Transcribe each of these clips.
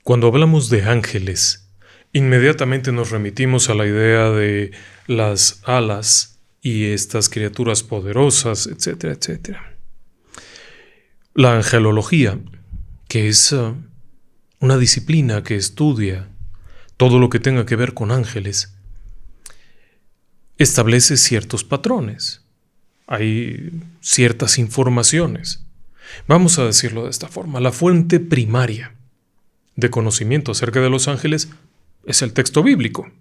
Cuando hablamos de ángeles, inmediatamente nos remitimos a la idea de las alas y estas criaturas poderosas, etcétera, etcétera. La angelología, que es una disciplina que estudia todo lo que tenga que ver con ángeles, establece ciertos patrones. Hay ciertas informaciones. Vamos a decirlo de esta forma: la fuente primaria de conocimiento acerca de los ángeles es el texto bíblico.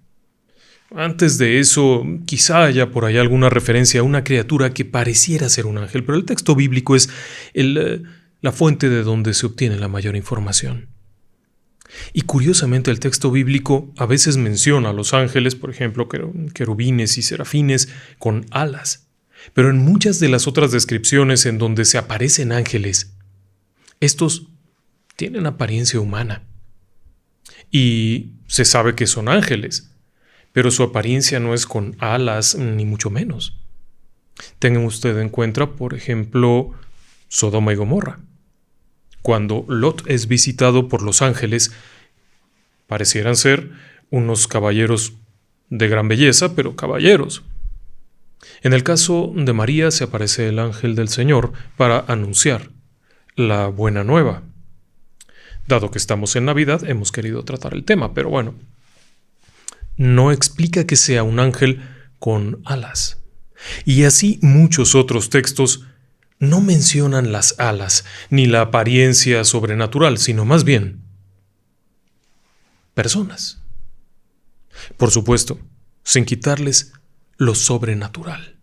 Antes de eso, quizá haya por ahí alguna referencia a una criatura que pareciera ser un ángel, pero el texto bíblico es la fuente de donde se obtiene la mayor información. Y curiosamente el texto bíblico a veces menciona a los ángeles, por ejemplo, querubines y serafines con alas, pero en muchas de las otras descripciones en donde se aparecen ángeles, estos tienen apariencia humana. Y se sabe que son ángeles, pero su apariencia no es con alas, ni mucho menos. Tenga usted en cuenta, por ejemplo, Sodoma y Gomorra. Cuando Lot es visitado por los ángeles, parecieran ser unos caballeros de gran belleza, pero caballeros. En el caso de María se aparece el ángel del Señor para anunciar la buena nueva. Dado que estamos en Navidad, hemos querido tratar el tema, pero bueno, no explica que sea un ángel con alas. Y así muchos otros textos no mencionan las alas ni la apariencia sobrenatural, sino más bien personas. Por supuesto, sin quitarles lo sobrenatural.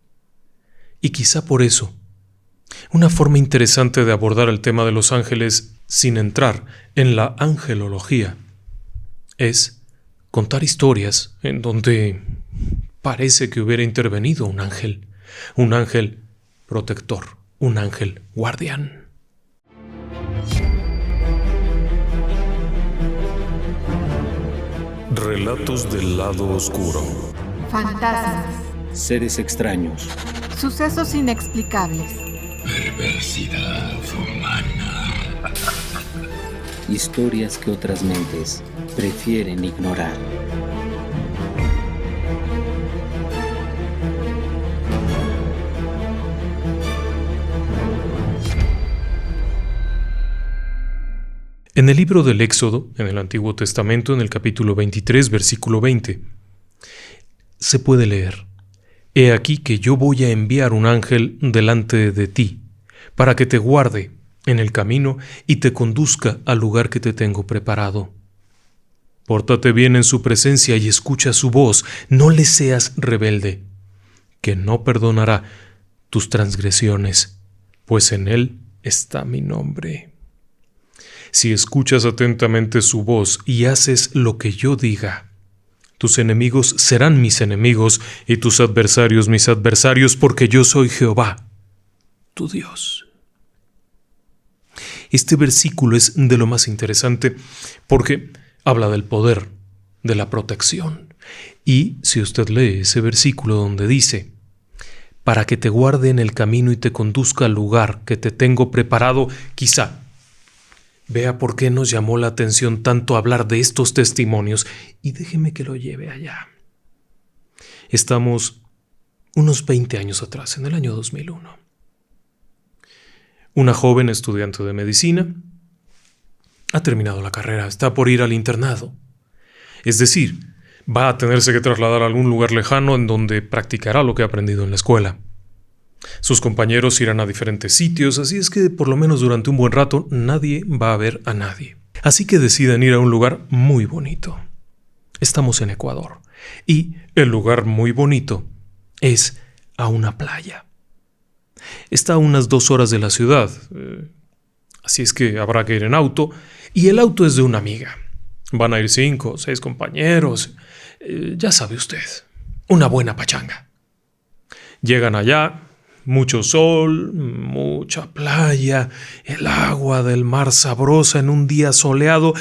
Y quizá por eso, una forma interesante de abordar el tema de los ángeles sin entrar en la angelología es contar historias en donde parece que hubiera intervenido un ángel protector, un ángel guardián. Relatos del lado oscuro. Fantasmas. Seres extraños. Sucesos inexplicables. Perversidad humana. Historias que otras mentes prefieren ignorar. En el libro del Éxodo, en el Antiguo Testamento, en el capítulo 23, versículo 20, se puede leer: He aquí que yo voy a enviar un ángel delante de ti, para que te guarde en el camino y te conduzca al lugar que te tengo preparado. Pórtate bien en su presencia y escucha su voz, no le seas rebelde, que no perdonará tus transgresiones, pues en él está mi nombre. Si escuchas atentamente su voz y haces lo que yo diga, tus enemigos serán mis enemigos y tus adversarios mis adversarios, porque yo soy Jehová, tu Dios. Este versículo es de lo más interesante porque habla del poder, de la protección. Y si usted lee ese versículo donde dice: para que te guarde en el camino y te conduzca al lugar que te tengo preparado, quizá vea por qué nos llamó la atención tanto hablar de estos testimonios, y déjeme que lo lleve allá. Estamos unos 20 años atrás, en el año 2001. Una joven estudiante de medicina ha terminado la carrera, está por ir al internado. Es decir, va a tenerse que trasladar a algún lugar lejano en donde practicará lo que ha aprendido en la escuela. Sus compañeros irán a diferentes sitios, así es que por lo menos durante un buen rato nadie va a ver a nadie. Así que deciden ir a un lugar muy bonito. Estamos en Ecuador y el lugar muy bonito es a una playa. Está a unas 2 horas de la ciudad, así es que habrá que ir en auto, y el auto es de una amiga. Van a ir 5 o 6 compañeros, ya sabe usted, una buena pachanga. Llegan allá. Mucho sol, mucha playa, el agua del mar sabrosa en un día soleado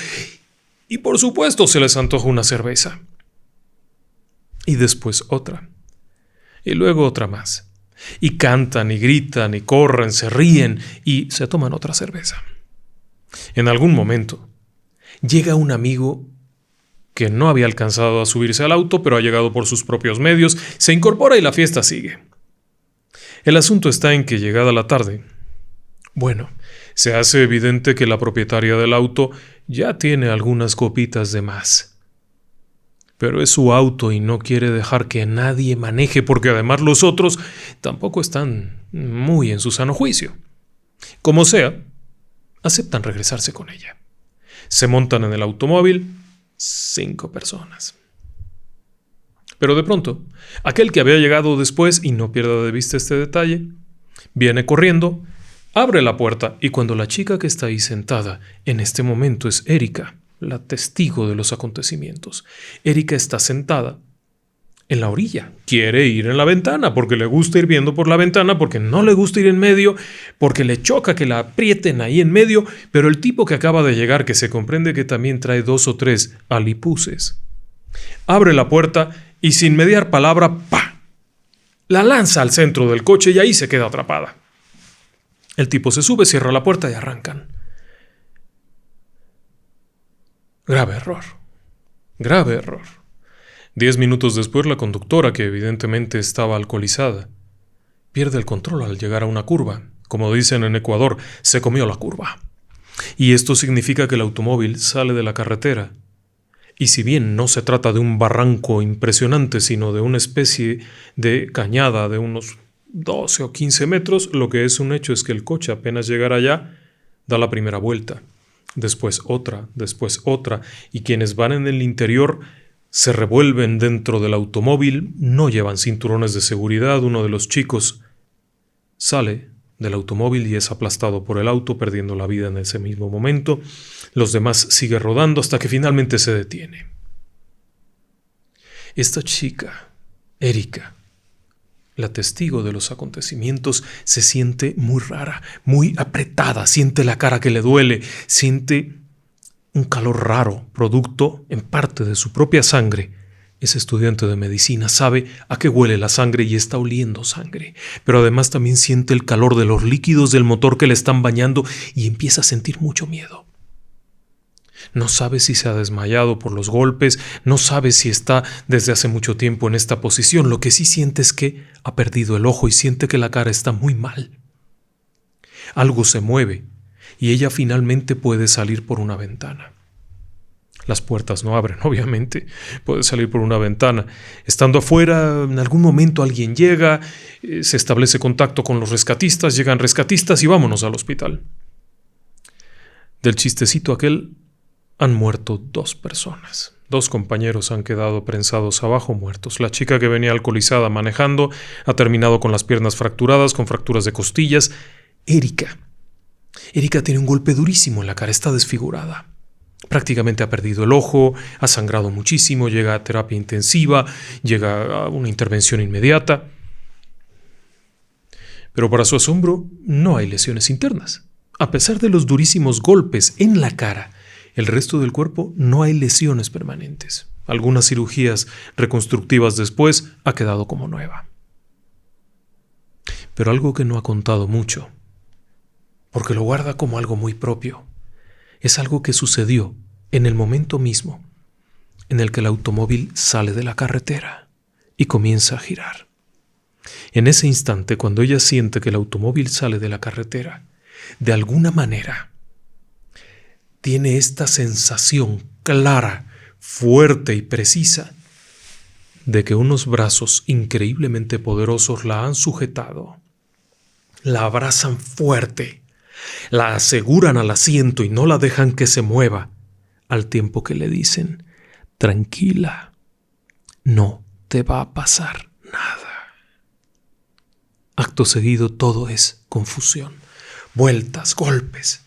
y por supuesto se les antoja una cerveza. Y después otra. Y luego otra más. Y cantan y gritan y corren, se ríen y se toman otra cerveza. En algún momento llega un amigo que no había alcanzado a subirse al auto, pero ha llegado por sus propios medios, se incorpora y la fiesta sigue. El asunto está en que, llegada la tarde, se hace evidente que la propietaria del auto ya tiene algunas copitas de más. Pero es su auto y no quiere dejar que nadie maneje, porque además los otros tampoco están muy en su sano juicio. Como sea, aceptan regresarse con ella. Se montan en el automóvil 5 personas. Pero de pronto, aquel que había llegado después, y no pierda de vista este detalle, viene corriendo, abre la puerta y cuando la chica que está ahí sentada en este momento es Erika, la testigo de los acontecimientos. Erika está sentada en la orilla. Quiere ir en la ventana porque le gusta ir viendo por la ventana, porque no le gusta ir en medio, porque le choca que la aprieten ahí en medio, pero el tipo que acaba de llegar, que se comprende que también trae 2 o 3 alipuses, abre la puerta y sin mediar palabra, ¡pa!, la lanza al centro del coche y ahí se queda atrapada. El tipo se sube, cierra la puerta y arrancan. Grave error. Grave error. 10 minutos después, la conductora, que evidentemente estaba alcoholizada, pierde el control al llegar a una curva. Como dicen en Ecuador, se comió la curva. Y esto significa que el automóvil sale de la carretera. Y si bien no se trata de un barranco impresionante, sino de una especie de cañada de unos 12 o 15 metros, lo que es un hecho es que el coche, apenas llegar allá, da la primera vuelta, después otra, y quienes van en el interior se revuelven dentro del automóvil, no llevan cinturones de seguridad. Uno de los chicos sale del automóvil y es aplastado por el auto, perdiendo la vida en ese mismo momento. Los demás siguen rodando hasta que finalmente se detiene. Esta chica, Erika, la testigo de los acontecimientos, se siente muy rara, muy apretada, siente la cara que le duele, siente un calor raro, producto en parte de su propia sangre. Es estudiante de medicina, sabe a qué huele la sangre y está oliendo sangre, pero además también siente el calor de los líquidos del motor que le están bañando y empieza a sentir mucho miedo. No sabe si se ha desmayado por los golpes, no sabe si está desde hace mucho tiempo en esta posición. Lo que sí siente es que ha perdido el ojo y siente que la cara está muy mal. Algo se mueve y ella finalmente puede salir por una ventana. Las puertas no abren, obviamente. Puede salir por una ventana. Estando afuera, en algún momento alguien llega, se establece contacto con los rescatistas, llegan rescatistas y vámonos al hospital. Del chistecito aquel han muerto 2 personas. 2 compañeros han quedado prensados abajo, muertos. La chica que venía alcoholizada manejando ha terminado con las piernas fracturadas, con fracturas de costillas. Erika tiene un golpe durísimo en la cara, está desfigurada. Prácticamente ha perdido el ojo, ha sangrado muchísimo, llega a terapia intensiva, llega a una intervención inmediata. Pero para su asombro, no hay lesiones internas. A pesar de los durísimos golpes en la cara, el resto del cuerpo no hay lesiones permanentes. Algunas cirugías reconstructivas después ha quedado como nueva. Pero algo que no ha contado mucho, porque lo guarda como algo muy propio, es algo que sucedió en el momento mismo en el que el automóvil sale de la carretera y comienza a girar. En ese instante, cuando ella siente que el automóvil sale de la carretera, de alguna manera tiene esta sensación clara, fuerte y precisa de que unos brazos increíblemente poderosos la han sujetado, la abrazan fuerte, la aseguran al asiento y no la dejan que se mueva, al tiempo que le dicen: tranquila, no te va a pasar nada. Acto seguido todo es confusión, vueltas, golpes.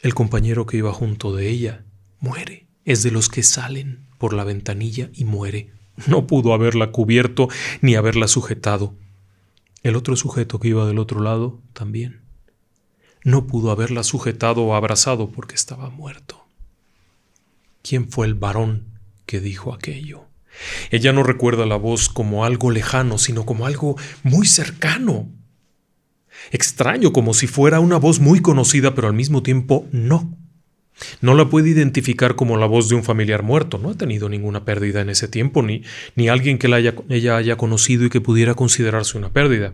El compañero que iba junto de ella muere, es de los que salen por la ventanilla y muere. No pudo haberla cubierto ni haberla sujetado. El otro sujeto que iba del otro lado también. No pudo haberla sujetado o abrazado porque estaba muerto. ¿Quién fue el varón que dijo aquello? Ella no recuerda la voz como algo lejano, sino como algo muy cercano. Extraño, como si fuera una voz muy conocida, pero al mismo tiempo no. No la puede identificar como la voz de un familiar muerto. No ha tenido ninguna pérdida en ese tiempo, ni alguien que ella haya conocido y que pudiera considerarse una pérdida.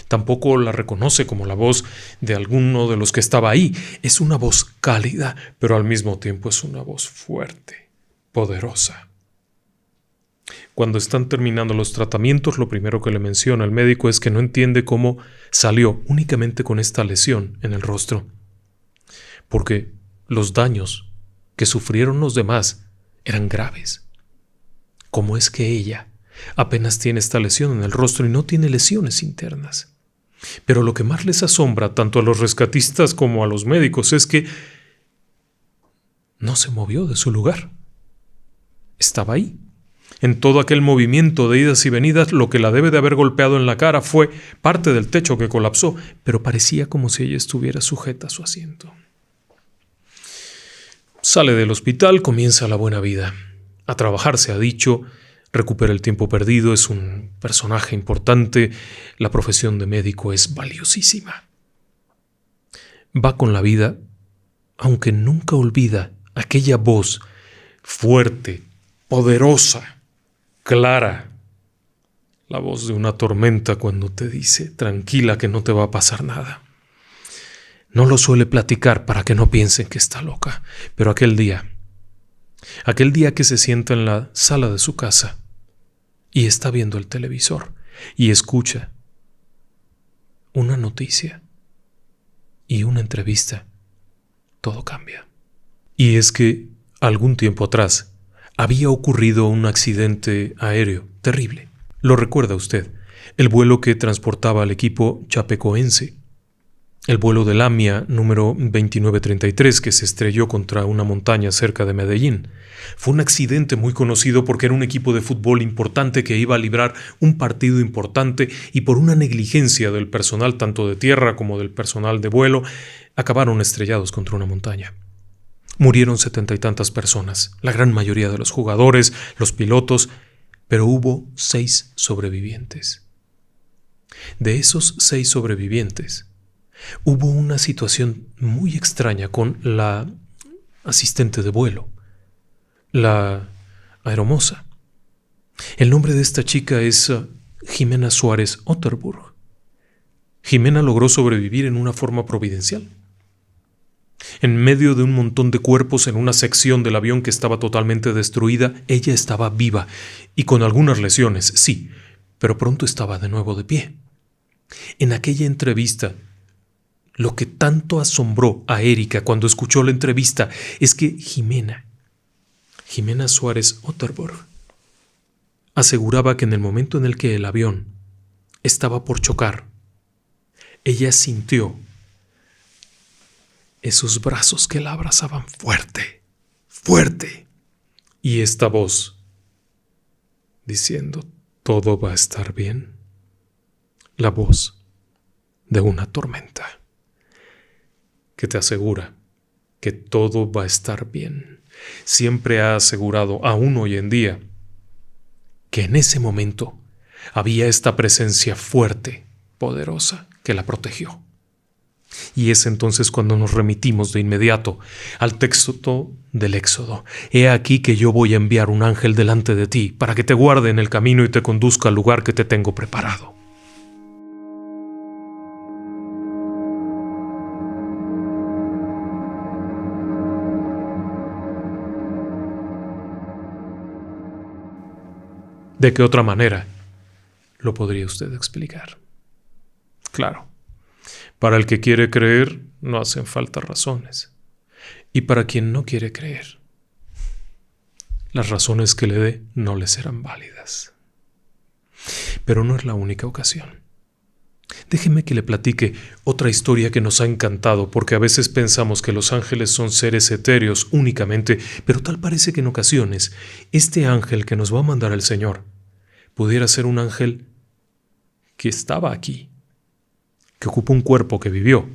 Tampoco la reconoce como la voz de alguno de los que estaba ahí. Es una voz cálida, pero al mismo tiempo es una voz fuerte, poderosa. Cuando están terminando los tratamientos, lo primero que le menciona el médico es que no entiende cómo salió únicamente con esta lesión en el rostro, porque los daños que sufrieron los demás eran graves. ¿Cómo es que ella apenas tiene esta lesión en el rostro y no tiene lesiones internas? Pero lo que más les asombra tanto a los rescatistas como a los médicos es que no se movió de su lugar. Estaba ahí. En todo aquel movimiento de idas y venidas, lo que la debe de haber golpeado en la cara fue parte del techo que colapsó, pero parecía como si ella estuviera sujeta a su asiento. Sale del hospital, comienza la buena vida. A trabajar, se ha dicho, recupera el tiempo perdido, es un personaje importante, la profesión de médico es valiosísima. Va con la vida, aunque nunca olvida aquella voz fuerte, poderosa, clara, la voz de una tormenta cuando te dice, tranquila que no te va a pasar nada. No lo suele platicar para que no piensen que está loca, pero aquel día que se sienta en la sala de su casa y está viendo el televisor y escucha una noticia y una entrevista, todo cambia. Y es que algún tiempo atrás había ocurrido un accidente aéreo terrible. Lo recuerda usted, el vuelo que transportaba al equipo chapecoense. El vuelo del AMIA número 2933 que se estrelló contra una montaña cerca de Medellín. Fue un accidente muy conocido porque era un equipo de fútbol importante que iba a librar un partido importante y por una negligencia del personal tanto de tierra como del personal de vuelo, acabaron estrellados contra una montaña. Murieron 70 y tantas personas, la gran mayoría de los jugadores, los pilotos, pero hubo 6 sobrevivientes. De esos 6 sobrevivientes, hubo una situación muy extraña con la asistente de vuelo, la aeromoza. El nombre de esta chica es Jimena Suárez Otterburg. Jimena logró sobrevivir en una forma providencial. En medio de un montón de cuerpos en una sección del avión que estaba totalmente destruida, ella estaba viva y con algunas lesiones, sí, pero pronto estaba de nuevo de pie. En aquella entrevista, lo que tanto asombró a Erika cuando escuchó la entrevista es que Jimena Suárez Otterburg, aseguraba que en el momento en el que el avión estaba por chocar, ella sintió esos brazos que la abrazaban fuerte, fuerte, y esta voz diciendo, todo va a estar bien, la voz de una tormenta que te asegura que todo va a estar bien. Siempre ha asegurado, aún hoy en día, que en ese momento había esta presencia fuerte, poderosa, que la protegió. Y es entonces cuando nos remitimos de inmediato al texto del Éxodo. He aquí que yo voy a enviar un ángel delante de ti para que te guarde en el camino y te conduzca al lugar que te tengo preparado. ¿De qué otra manera lo podría usted explicar? Claro, para el que quiere creer no hacen falta razones. Y para quien no quiere creer, las razones que le dé no le serán válidas. Pero no es la única ocasión. Déjeme que le platique otra historia que nos ha encantado, porque a veces pensamos que los ángeles son seres etéreos únicamente, pero tal parece que en ocasiones este ángel que nos va a mandar el Señor pudiera ser un ángel que estaba aquí, que ocupa un cuerpo que vivió,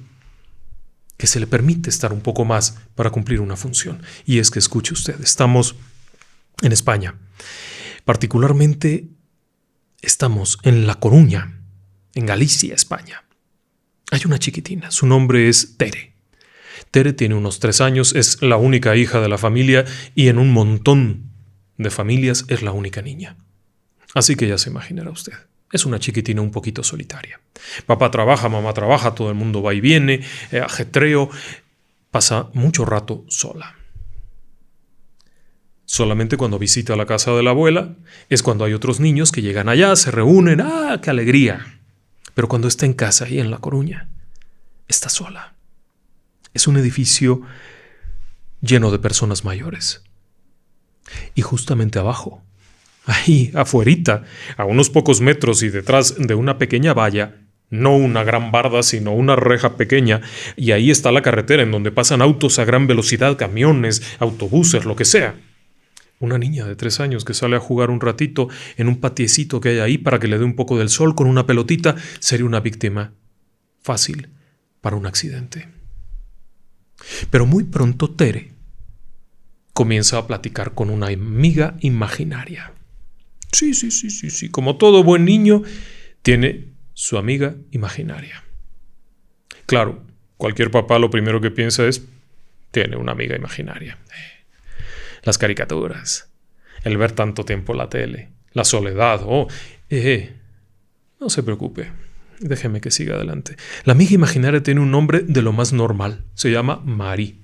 que se le permite estar un poco más para cumplir una función. Y es que escuche usted, estamos en España, particularmente estamos en La Coruña, en Galicia, España. Hay una chiquitina, su nombre es Tere. Tere tiene unos 3 años, es la única hija de la familia y en un montón de familias es la única niña. Así que ya se imaginará usted. Es una chiquitina un poquito solitaria. Papá trabaja, mamá trabaja, todo el mundo va y viene, ajetreo. Pasa mucho rato sola. Solamente cuando visita la casa de la abuela es cuando hay otros niños que llegan allá, se reúnen. ¡Ah, qué alegría! Pero cuando está en casa y en La Coruña, está sola. Es un edificio lleno de personas mayores. Y justamente abajo, ahí afuerita, a unos pocos metros y detrás de una pequeña valla, no una gran barda, sino una reja pequeña, y ahí está la carretera en donde pasan autos a gran velocidad, camiones, autobuses, lo que sea. Una niña de 3 años que sale a jugar un ratito en un patiecito que hay ahí para que le dé un poco del sol con una pelotita sería una víctima fácil para un accidente. Pero muy pronto Tere comienza a platicar con una amiga imaginaria. Sí. Como todo buen niño, tiene su amiga imaginaria. Claro, cualquier papá lo primero que piensa es, tiene una amiga imaginaria. Las caricaturas, el ver tanto tiempo la tele, la soledad. No se preocupe, déjeme que siga adelante. La amiga imaginaria tiene un nombre de lo más normal. Se llama Mari.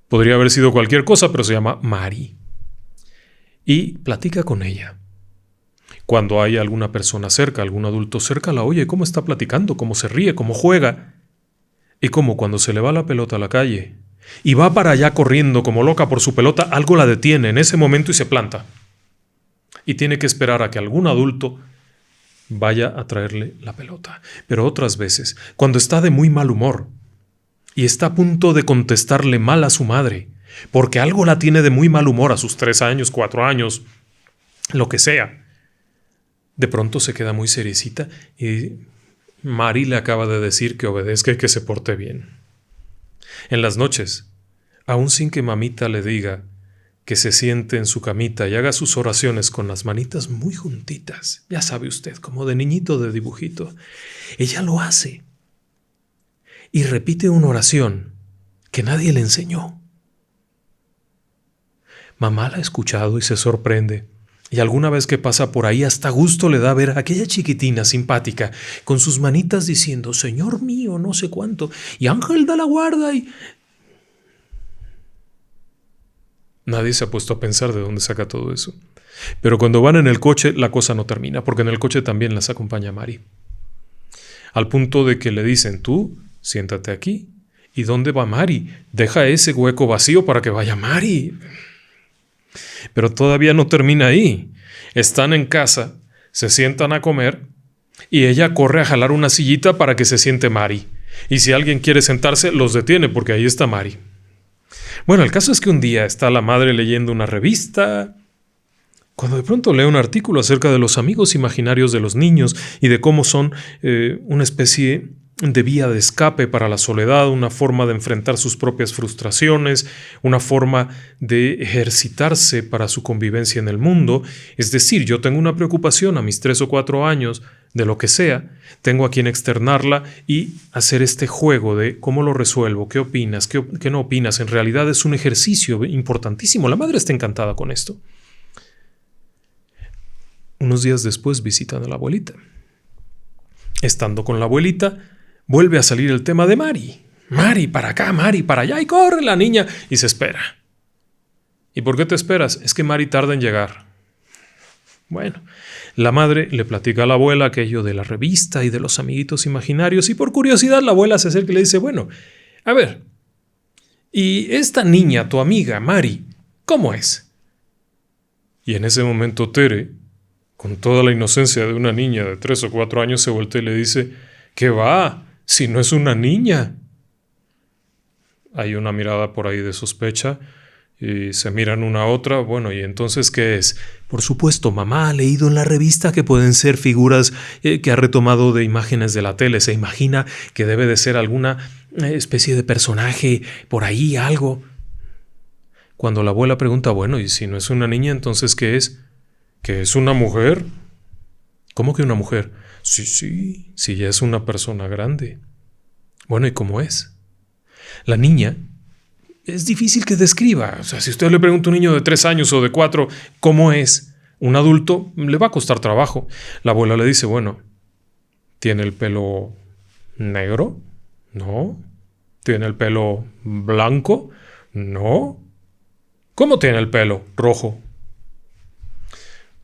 Podría haber sido cualquier cosa, pero se llama Mari. Y platica con ella. Cuando hay alguna persona cerca, algún adulto cerca, la oye cómo está platicando, cómo se ríe, cómo juega. Y cómo cuando se le va la pelota a la calle y va para allá corriendo como loca por su pelota, algo la detiene en ese momento y se planta. Y tiene que esperar a que algún adulto vaya a traerle la pelota. Pero otras veces, cuando está de muy mal humor y está a punto de contestarle mal a su madre, porque algo la tiene de muy mal humor a sus 3 años, 4 años, lo que sea, de pronto se queda muy seriecita y Mari le acaba de decir que obedezca y que se porte bien. En las noches, aun sin que mamita le diga, que se siente en su camita y haga sus oraciones con las manitas muy juntitas, ya sabe usted, como de niñito de dibujito, ella lo hace y repite una oración que nadie le enseñó. Mamá la ha escuchado y se sorprende. Y alguna vez que pasa por ahí hasta gusto le da ver a aquella chiquitina simpática con sus manitas diciendo, Señor mío, no sé cuánto, y Ángel da la guarda y... Nadie se ha puesto a pensar de dónde saca todo eso. Pero cuando van en el coche la cosa no termina, porque en el coche también las acompaña Mari. Al punto de que le dicen, tú, siéntate aquí. ¿Y dónde va Mari? Deja ese hueco vacío para que vaya Mari. Pero todavía no termina ahí. Están en casa, se sientan a comer y ella corre a jalar una sillita para que se siente Mari. Y si alguien quiere sentarse, los detiene porque ahí está Mari. Bueno, el caso es que un día está la madre leyendo una revista, cuando de pronto lee un artículo acerca de los amigos imaginarios de los niños y de cómo son una especie de vía de escape para la soledad, una forma de enfrentar sus propias frustraciones, una forma de ejercitarse para su convivencia en el mundo. Es decir, yo tengo una preocupación a mis 3 o 4 años, de lo que sea, tengo a quien externarla y hacer este juego de cómo lo resuelvo, qué opinas, qué no opinas. En realidad es un ejercicio importantísimo. La madre está encantada con esto. Unos días después visitan a la abuelita. Estando con la abuelita, vuelve a salir el tema de Mari. Mari para acá, Mari para allá, y corre la niña y se espera. ¿Y por qué te esperas? Es que Mari tarda en llegar. Bueno, la madre le platica a la abuela aquello de la revista y de los amiguitos imaginarios y por curiosidad la abuela se acerca y le dice, bueno, a ver, ¿y esta niña, tu amiga, Mari, cómo es? Y en ese momento Tere, con toda la inocencia de una niña de 3 o 4 años, se voltea y le dice, ¿qué va? Si no es una niña. Hay una mirada por ahí de sospecha y se miran una a otra. Bueno, ¿y entonces qué es? Por supuesto, mamá ha leído en la revista que pueden ser figuras que ha retomado de imágenes de la tele. Se imagina que debe de ser alguna especie de personaje por ahí, algo. Cuando la abuela pregunta, bueno, ¿y si no es una niña, entonces qué es? ¿Que es una mujer? ¿Cómo que una mujer? Sí, ya es una persona grande. Bueno, ¿y cómo es? La niña es difícil que describa. O sea, si usted le pregunta a un niño de 3 años o de 4 cómo es un adulto, le va a costar trabajo. La abuela le dice, bueno, ¿tiene el pelo negro? No. ¿Tiene el pelo blanco? No. ¿Cómo tiene el pelo? Rojo.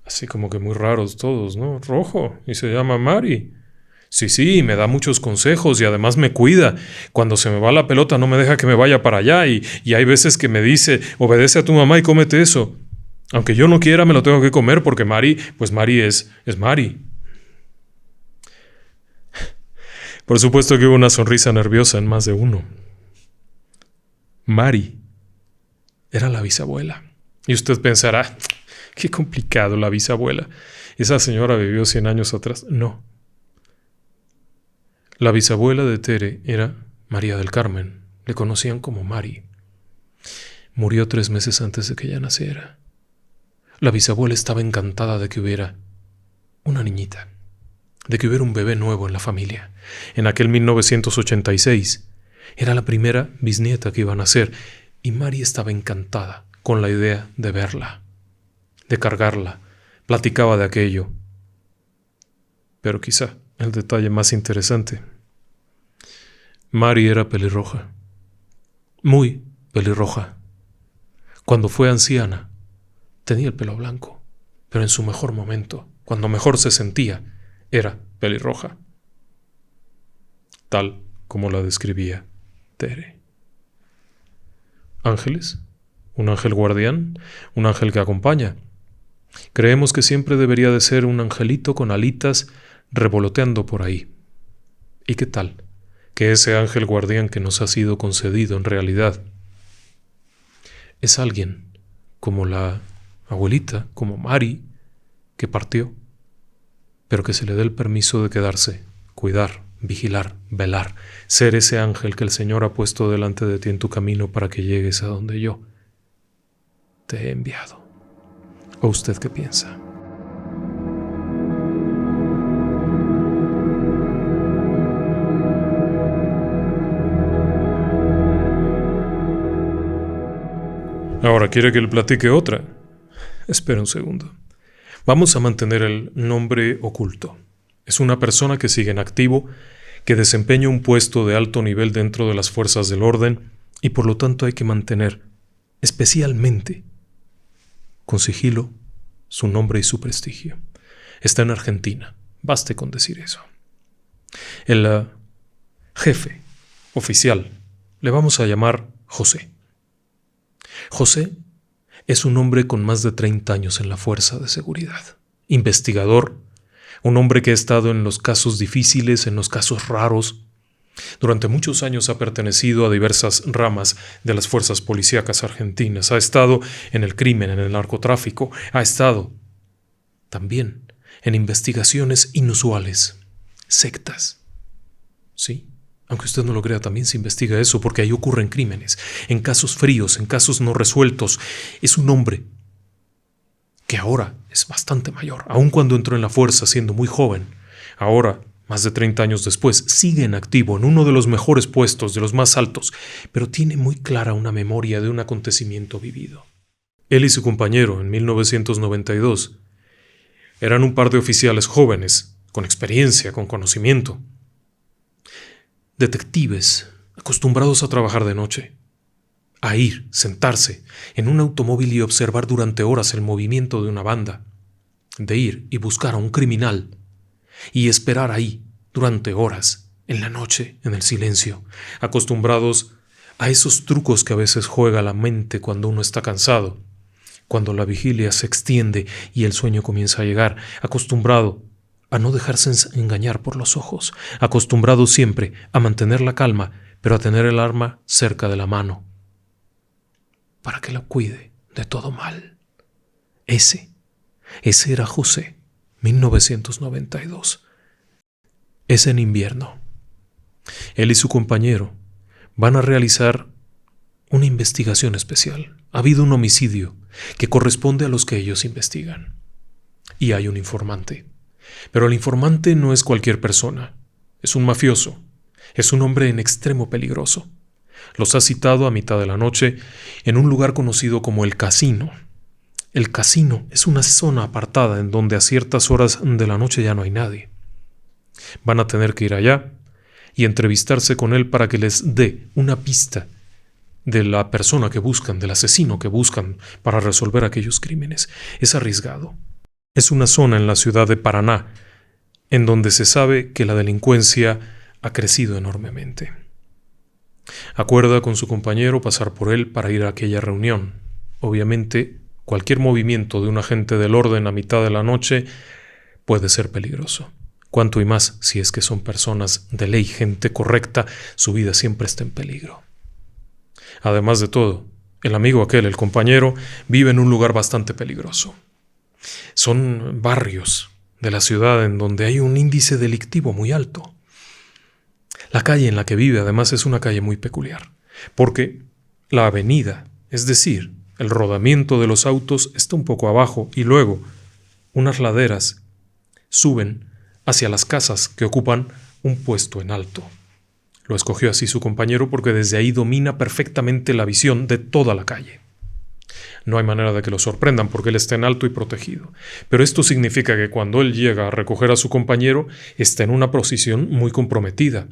Así como que muy raros todos, ¿no? Rojo. Y se llama Mari. Sí, me da muchos consejos y además me cuida. Cuando se me va la pelota no me deja que me vaya para allá y hay veces que me dice, obedece a tu mamá y cómete eso. Aunque yo no quiera me lo tengo que comer porque Mari, pues Mari es Mari. Por supuesto que hubo una sonrisa nerviosa en más de uno. Mari era la bisabuela. Y usted pensará, qué complicado la bisabuela. Esa señora vivió 100 años atrás. No. La bisabuela de Tere era María del Carmen. Le conocían como Mari. Murió 3 meses antes de que ella naciera. La bisabuela estaba encantada de que hubiera una niñita, de que hubiera un bebé nuevo en la familia. En aquel 1986 era la primera bisnieta que iba a nacer y Mari estaba encantada con la idea de verla, de cargarla. Platicaba de aquello. Pero quizá el detalle más interesante. Mari era pelirroja, muy pelirroja. Cuando fue anciana, tenía el pelo blanco, pero en su mejor momento, cuando mejor se sentía, era pelirroja. Tal como la describía Tere. ¿Ángeles? ¿Un ángel guardián? ¿Un ángel que acompaña? Creemos que siempre debería de ser un angelito con alitas revoloteando por ahí. ¿Y qué tal que ese ángel guardián que nos ha sido concedido en realidad es alguien como la abuelita, como Mari, que partió, pero que se le dé el permiso de quedarse, cuidar, vigilar, velar, ser ese ángel que el Señor ha puesto delante de ti en tu camino para que llegues a donde yo te he enviado? ¿O usted qué piensa? Ahora, ¿quiere que le platique otra? Espera un segundo. Vamos a mantener el nombre oculto. Es una persona que sigue en activo, que desempeña un puesto de alto nivel dentro de las fuerzas del orden y por lo tanto hay que mantener especialmente con sigilo su nombre y su prestigio. Está en Argentina. Baste con decir eso. El jefe oficial le vamos a llamar José. José es un hombre con más de 30 años en la fuerza de seguridad. Investigador, un hombre que ha estado en los casos difíciles, en los casos raros. Durante muchos años ha pertenecido a diversas ramas de las fuerzas policíacas argentinas. Ha estado en el crimen, en el narcotráfico. Ha estado también en investigaciones inusuales, sectas. ¿Sí? Aunque usted no lo crea, también se investiga eso porque ahí ocurren crímenes, en casos fríos, en casos no resueltos. Es un hombre que ahora es bastante mayor, aun cuando entró en la fuerza siendo muy joven. Ahora, más de 30 años después, sigue en activo, en uno de los mejores puestos, de los más altos, pero tiene muy clara una memoria de un acontecimiento vivido. Él y su compañero, en 1992, eran un par de oficiales jóvenes, con experiencia, con conocimiento. Detectives acostumbrados a trabajar de noche, a ir, sentarse en un automóvil y observar durante horas el movimiento de una banda, de ir y buscar a un criminal y esperar ahí durante horas, en la noche, en el silencio, acostumbrados a esos trucos que a veces juega la mente cuando uno está cansado, cuando la vigilia se extiende y el sueño comienza a llegar, acostumbrado a no dejarse engañar por los ojos, acostumbrado siempre a mantener la calma, pero a tener el arma cerca de la mano, para que la cuide de todo mal. Ese era José, 1992. Es en invierno. Él y su compañero van a realizar una investigación especial. Ha habido un homicidio que corresponde a los que ellos investigan. Y hay un informante. Pero el informante no es cualquier persona. Es un mafioso. Es un hombre en extremo peligroso. Los ha citado a mitad de la noche en un lugar conocido como el Casino. El Casino es una zona apartada en donde a ciertas horas de la noche ya no hay nadie. Van a tener que ir allá y entrevistarse con él para que les dé una pista de la persona que buscan, del asesino que buscan para resolver aquellos crímenes. Es arriesgado. Es una zona en la ciudad de Paraná en donde se sabe que la delincuencia ha crecido enormemente. Acuerda con su compañero pasar por él para ir a aquella reunión. Obviamente, cualquier movimiento de un agente del orden a mitad de la noche puede ser peligroso. Cuanto y más si es que son personas de ley, gente correcta, su vida siempre está en peligro. Además de todo, el amigo aquel, el compañero, vive en un lugar bastante peligroso. Son barrios de la ciudad en donde hay un índice delictivo muy alto. La calle en la que vive, además, es una calle muy peculiar, porque la avenida, es decir, el rodamiento de los autos está un poco abajo y luego unas laderas suben hacia las casas que ocupan un puesto en alto. Lo escogió así su compañero porque desde ahí domina perfectamente la visión de toda la calle. No hay manera de que lo sorprendan porque él está en alto y protegido. Pero esto significa que cuando él llega a recoger a su compañero, está en una posición muy comprometida,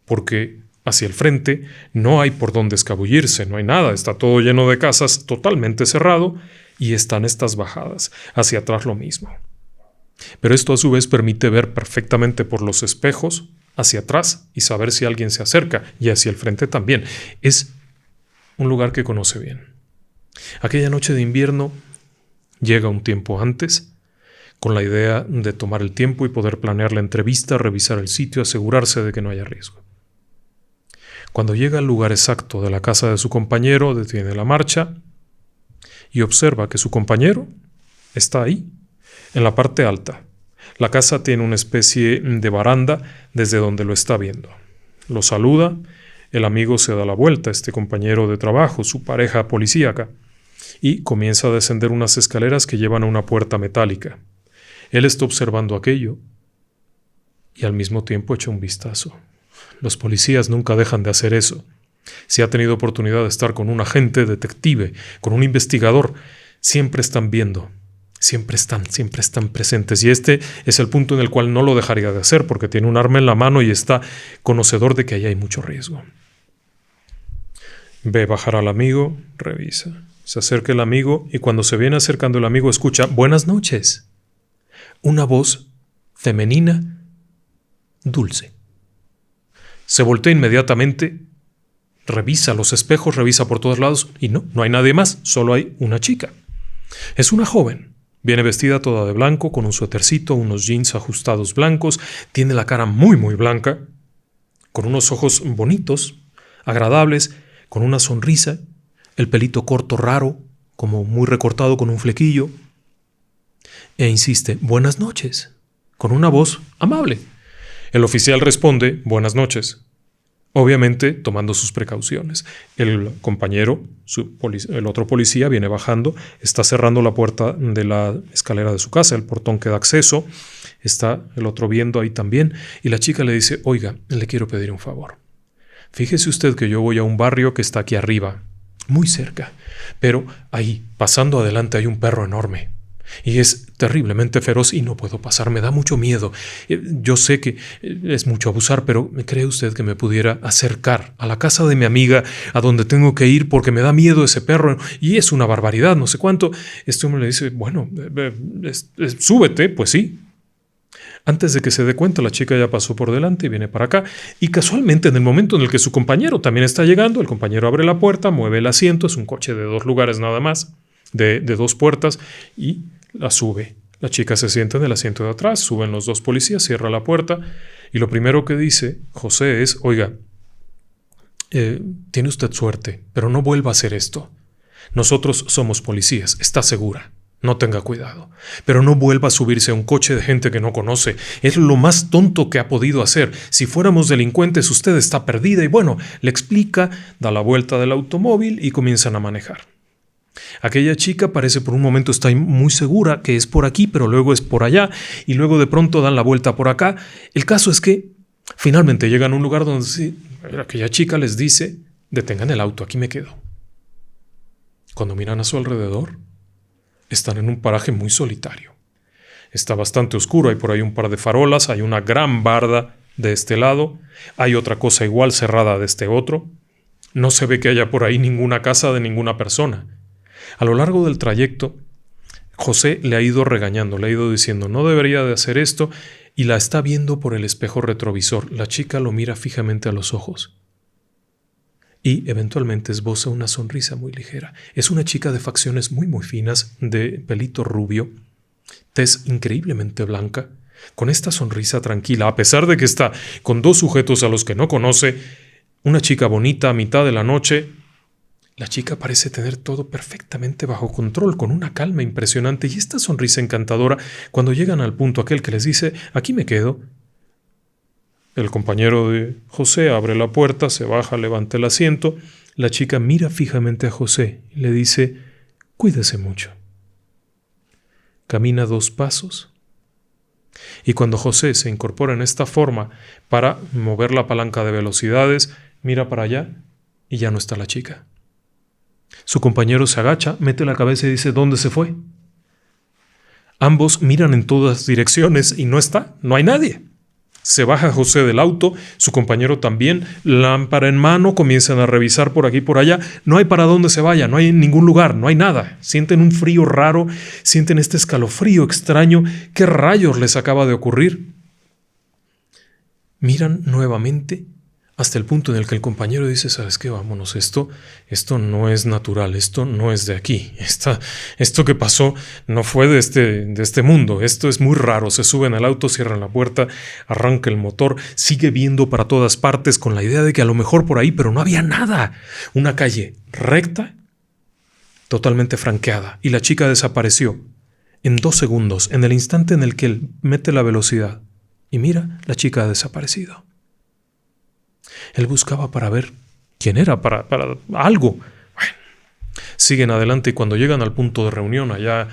porque hacia el frente no hay por dónde escabullirse, no hay nada, está todo lleno de casas, totalmente cerrado, y están estas bajadas. Hacia atrás lo mismo. Pero esto a su vez permite ver perfectamente por los espejos hacia atrás y saber si alguien se acerca, y hacia el frente también. Es un lugar que conoce bien. Aquella noche de invierno llega un tiempo antes, con la idea de tomar el tiempo y poder planear la entrevista, revisar el sitio, asegurarse de que no haya riesgo. Cuando llega al lugar exacto de la casa de su compañero, detiene la marcha y observa que su compañero está ahí, en la parte alta. La casa tiene una especie de baranda desde donde lo está viendo. Lo saluda, el amigo se da la vuelta, este compañero de trabajo, su pareja policíaca, y comienza a descender unas escaleras que llevan a una puerta metálica. Él está observando aquello y al mismo tiempo echa un vistazo. Los policías nunca dejan de hacer eso. Si ha tenido oportunidad de estar con un agente detective, con un investigador, siempre están viendo, siempre están presentes. Y este es el punto en el cual no lo dejaría de hacer, porque tiene un arma en la mano y está conocedor de que ahí hay mucho riesgo. Ve bajar al amigo, revisa. Se acerca el amigo y cuando se viene acercando el amigo escucha «Buenas noches». Una voz femenina, dulce. Se voltea inmediatamente, revisa los espejos, revisa por todos lados y no hay nadie más, solo hay una chica. Es una joven, viene vestida toda de blanco, con un suétercito, unos jeans ajustados blancos, tiene la cara muy blanca, con unos ojos bonitos, agradables, con una sonrisa, el pelito corto raro, como muy recortado con un flequillo, e insiste «Buenas noches», con una voz amable. El oficial responde «Buenas noches», obviamente tomando sus precauciones. El compañero, el otro policía, viene bajando, está cerrando la puerta de la escalera de su casa, el portón que da acceso, está el otro viendo ahí también, y la chica le dice «Oiga, le quiero pedir un favor. Fíjese usted que yo voy a un barrio que está aquí arriba, muy cerca, pero ahí, pasando adelante, hay un perro enorme. Y es terriblemente feroz y no puedo pasar, me da mucho miedo. Yo sé que es mucho abusar, pero ¿cree usted que me pudiera acercar a la casa de mi amiga, a donde tengo que ir porque me da miedo ese perro? Y es una barbaridad, no sé cuánto. Este hombre le dice, bueno, súbete, pues sí. Antes de que se dé cuenta, la chica ya pasó por delante y viene para acá. Y casualmente, en el momento en el que su compañero también está llegando, el compañero abre la puerta, mueve el asiento, es un coche de 2 lugares nada más, de 2 puertas, y la sube. La chica se sienta en el asiento de atrás, suben los 2 policías, cierra la puerta y lo primero que dice José es, oiga, tiene usted suerte, pero no vuelva a hacer esto. Nosotros somos policías, está segura. No tenga cuidado, pero no vuelva a subirse a un coche de gente que no conoce. Es lo más tonto que ha podido hacer. Si fuéramos delincuentes, usted está perdida. Y bueno, le explica, da la vuelta del automóvil y comienzan a manejar. Aquella chica parece por un momento está muy segura que es por aquí, pero luego es por allá y luego de pronto dan la vuelta por acá. El caso es que finalmente llegan a un lugar donde aquella chica les dice detengan el auto, aquí me quedo. Cuando miran a su alrededor, están en un paraje muy solitario. Está bastante oscuro, hay por ahí un par de farolas, hay una gran barda de este lado, hay otra cosa igual cerrada de este otro. No se ve que haya por ahí ninguna casa de ninguna persona. A lo largo del trayecto, José le ha ido regañando, le ha ido diciendo, no debería de hacer esto, y la está viendo por el espejo retrovisor. La chica lo mira fijamente a los ojos. Y eventualmente esboza una sonrisa muy ligera. Es una chica de facciones muy muy finas, de pelito rubio, tez increíblemente blanca, con esta sonrisa tranquila, a pesar de que está con dos sujetos a los que no conoce, una chica bonita a mitad de la noche. La chica parece tener todo perfectamente bajo control, con una calma impresionante, y esta sonrisa encantadora cuando llegan al punto aquel que les dice, aquí me quedo. El compañero de José abre la puerta, se baja, levanta el asiento. La chica mira fijamente a José y le dice, cuídese mucho. Camina 2 pasos. Y cuando José se incorpora en esta forma para mover la palanca de velocidades, mira para allá y ya no está la chica. Su compañero se agacha, mete la cabeza y dice, ¿dónde se fue? Ambos miran en todas direcciones y no está, no hay nadie. Se baja José del auto, su compañero también, lámpara en mano, comienzan a revisar por aquí y por allá. No hay para dónde se vaya, no hay ningún lugar, no hay nada. Sienten un frío raro, sienten este escalofrío extraño. ¿Qué rayos les acaba de ocurrir? Miran nuevamente hasta el punto en el que el compañero dice, ¿sabes qué? Vámonos, esto no es natural, esto no es de aquí, esto que pasó no fue de este mundo, esto es muy raro. Se suben al auto, cierran la puerta, arranca el motor, sigue viendo para todas partes con la idea de que a lo mejor por ahí, pero no había nada. Una calle recta, totalmente franqueada, y la chica desapareció en 2 segundos, en el instante en el que él mete la velocidad. Y mira, la chica ha desaparecido. Él buscaba para ver quién era, para algo. Bueno, siguen adelante y cuando llegan al punto de reunión allá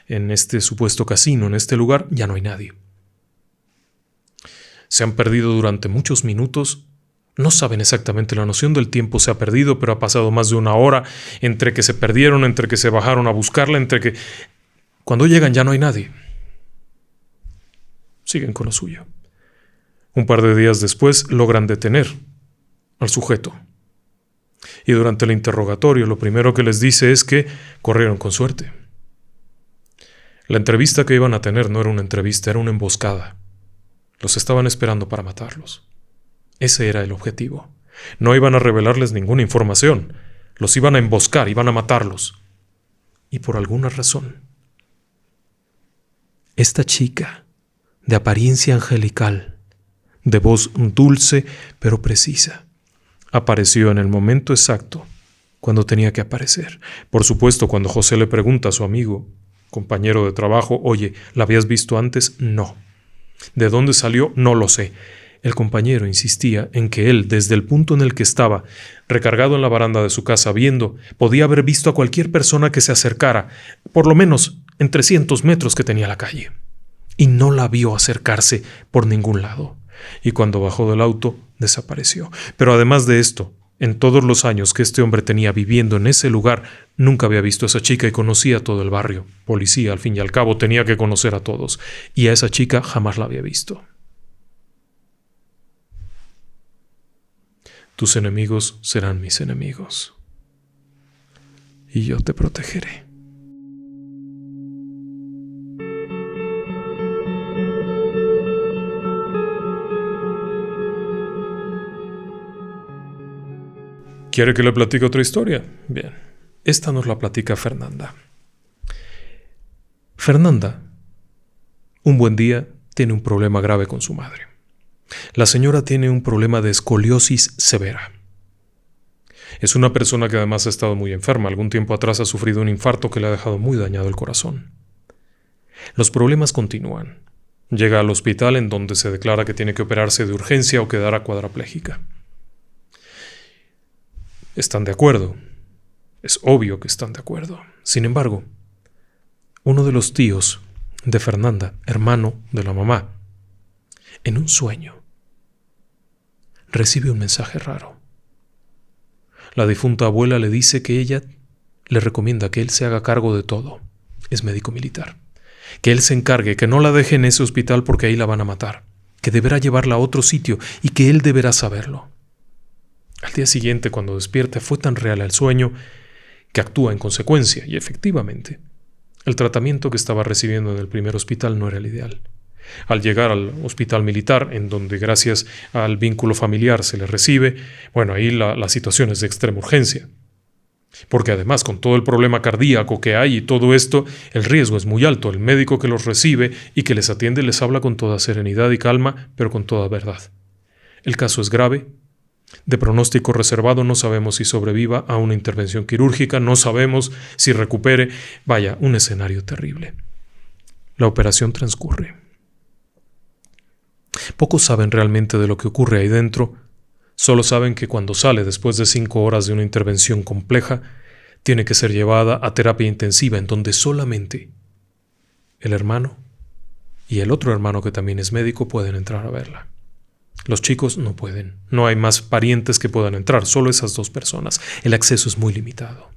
en este supuesto casino, en este lugar, ya no hay nadie. Se han perdido durante muchos minutos. No saben exactamente, la noción del tiempo se ha perdido, pero ha pasado más de 1 hora entre que se perdieron, entre que se bajaron a buscarla, entre que... Cuando llegan ya no hay nadie. Siguen con lo suyo. Un par de días después logran detener al sujeto. Y durante el interrogatorio lo primero que les dice es que corrieron con suerte. La entrevista que iban a tener no era una entrevista, era una emboscada. Los estaban esperando para matarlos. Ese era el objetivo. No iban a revelarles ninguna información. Los iban a emboscar, iban a matarlos. Y por alguna razón, esta chica, de apariencia angelical, de voz dulce pero precisa, apareció en el momento exacto cuando tenía que aparecer. Por supuesto, cuando José le pregunta a su amigo, compañero de trabajo, oye, ¿la habías visto antes? No. ¿De dónde salió? No lo sé. El compañero insistía en que él, desde el punto en el que estaba, recargado en la baranda de su casa viendo, podía haber visto a cualquier persona que se acercara, por lo menos en 300 metros que tenía la calle. Y no la vio acercarse por ningún lado. Y cuando bajó del auto, desapareció. Pero además de esto, en todos los años que este hombre tenía viviendo en ese lugar, nunca había visto a esa chica y conocía todo el barrio. Policía, al fin y al cabo, tenía que conocer a todos. Y a esa chica jamás la había visto. Tus enemigos serán mis enemigos. Y yo te protegeré. ¿Quiere que le platique otra historia? Bien, esta nos la platica Fernanda. Fernanda, un buen día, tiene un problema grave con su madre. La señora tiene un problema de escoliosis severa. Es una persona que además ha estado muy enferma. Algún tiempo atrás ha sufrido un infarto que le ha dejado muy dañado el corazón. Los problemas continúan. Llega al hospital en donde se declara que tiene que operarse de urgencia o quedará cuadraplégica. Están de acuerdo. Es obvio que están de acuerdo. Sin embargo, uno de los tíos de Fernanda, hermano de la mamá, en un sueño, recibe un mensaje raro. La difunta abuela le dice que ella le recomienda que él se haga cargo de todo. Es médico militar. Que él se encargue, que no la deje en ese hospital porque ahí la van a matar. Que deberá llevarla a otro sitio y que él deberá saberlo. Al día siguiente, cuando despierta, fue tan real el sueño que actúa en consecuencia y efectivamente, el tratamiento que estaba recibiendo en el primer hospital no era el ideal. Al llegar al hospital militar, en donde gracias al vínculo familiar se le recibe, bueno, ahí la situación es de extrema urgencia. Porque además, con todo el problema cardíaco que hay y todo esto, el riesgo es muy alto. El médico que los recibe y que les atiende les habla con toda serenidad y calma, pero con toda verdad. El caso es grave. De pronóstico reservado, no sabemos si sobreviva a una intervención quirúrgica, no sabemos si recupere. Vaya, un escenario terrible. La operación transcurre. Pocos saben realmente de lo que ocurre ahí dentro. Solo saben que cuando sale después de 5 horas de una intervención compleja, tiene que ser llevada a terapia intensiva, en donde solamente el hermano y el otro hermano que también es médico pueden entrar a verla. Los chicos no pueden. No hay más parientes que puedan entrar, solo esas 2 personas. El acceso es muy limitado.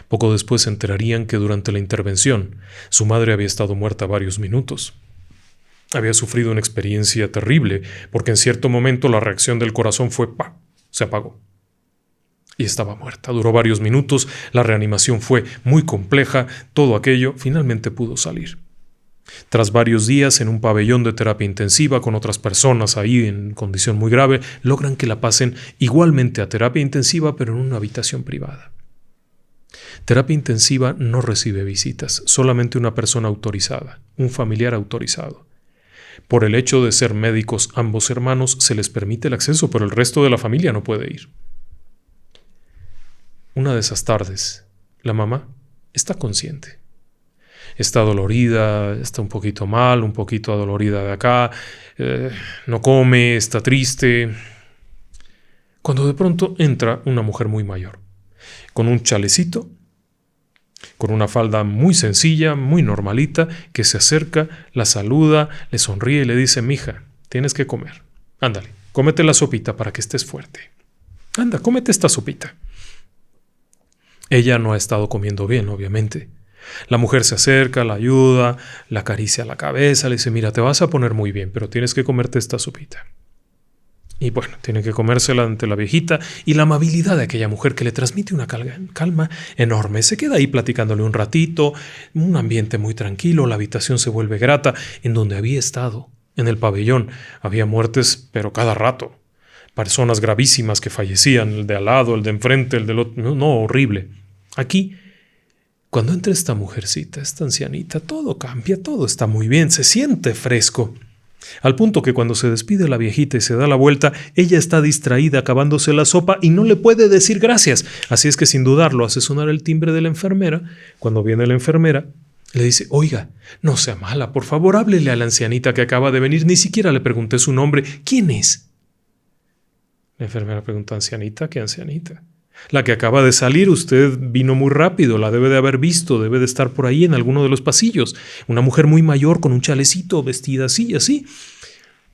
Poco después se enterarían que durante la intervención su madre había estado muerta varios minutos. Había sufrido una experiencia terrible, porque en cierto momento la reacción del corazón fue ¡pah! Se apagó. Y estaba muerta. Duró varios minutos, la reanimación fue muy compleja, todo aquello finalmente pudo salir. Tras varios días en un pabellón de terapia intensiva con otras personas ahí en condición muy grave, logran que la pasen igualmente a terapia intensiva, pero en una habitación privada. Terapia intensiva no recibe visitas, solamente una persona autorizada, un familiar autorizado. Por el hecho de ser médicos ambos hermanos se les permite el acceso, pero el resto de la familia no puede ir. Una de esas tardes, la mamá está consciente. Está dolorida, está un poquito mal, un poquito adolorida de acá, no come, está triste. Cuando de pronto entra una mujer muy mayor, con un chalecito, con una falda muy sencilla, muy normalita, que se acerca, la saluda, le sonríe y le dice: mija, tienes que comer. Ándale, cómete la sopita para que estés fuerte. Anda, cómete esta sopita. Ella no ha estado comiendo bien, obviamente. La mujer se acerca, la ayuda, la acaricia la cabeza, le dice: mira, te vas a poner muy bien, pero tienes que comerte esta sopita. Y bueno, tiene que comérsela ante la viejita y la amabilidad de aquella mujer que le transmite una calma enorme. Se queda ahí platicándole un ratito, un ambiente muy tranquilo, la habitación se vuelve grata. En donde había estado, en el pabellón, había muertes, pero cada rato. Personas gravísimas que fallecían, el de al lado, el de enfrente, el del otro. No, horrible. Aquí, cuando entra esta mujercita, esta ancianita, todo cambia, todo está muy bien, se siente fresco. Al punto que cuando se despide la viejita y se da la vuelta, ella está distraída acabándose la sopa y no le puede decir gracias. Así es que sin dudarlo hace sonar el timbre de la enfermera. Cuando viene la enfermera, le dice: oiga, no sea mala, por favor háblele a la ancianita que acaba de venir. Ni siquiera le pregunté su nombre. ¿Quién es? La enfermera pregunta: ¿ancianita? ¿Qué ancianita? La que acaba de salir. Usted vino muy rápido, la debe de haber visto, debe de estar por ahí en alguno de los pasillos. Una mujer muy mayor con un chalecito, vestida así y así.